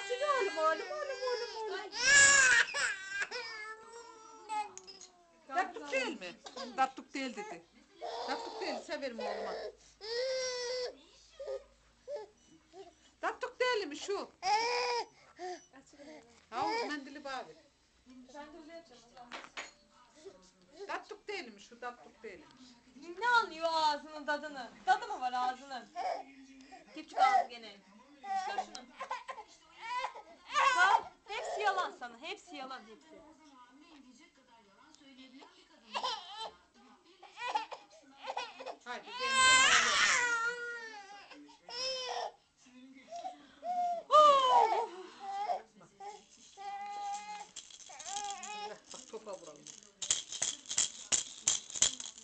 Asil oğlum. Tatlık değil mi? Tatlık değil dedi. Tatlık değil, severim oğluma. Tatlık değil mi şu? Havuz mendili bari. Ben de öyle yapacağım o zaman. Tatlık değil mi şu? Tatlık değil mi? Ne anlıyor ağzının tadını? Tadı mı var ağzının? Küçük ağzı gene. Çıkar şunu. Bak, hepsi yalan sana. Hepsi yalan hepsi. Haydi kendine bak topa vuralım.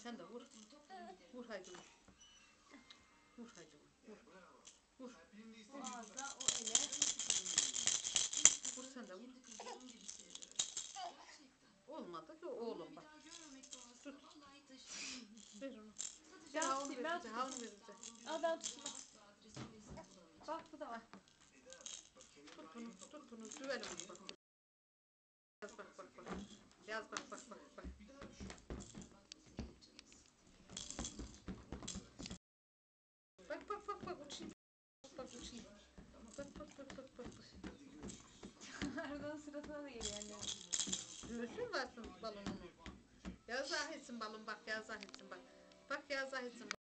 Sen de vur. Vur haydi vur. Vur haydi vur. Vur. O ağza, o ele. Vur sen de vur. Olmadı ki oğlum bak. Tut. Ver onu. Ben Havunu tutayım, ben verici, havunu tutayım. verici. Al ben tutayım. Bak bu da var. Tut bunu, düvelim bak. Yaz bak. Yaz bak. Bak uçayım. Bak uçayım. Bak. Arabanın sırasına da geliyor anne. Düğüsün varsın balonunu. Yaz ahitsin balon bak, yaz ahitsin bak. Bak yaz ahitsin bak.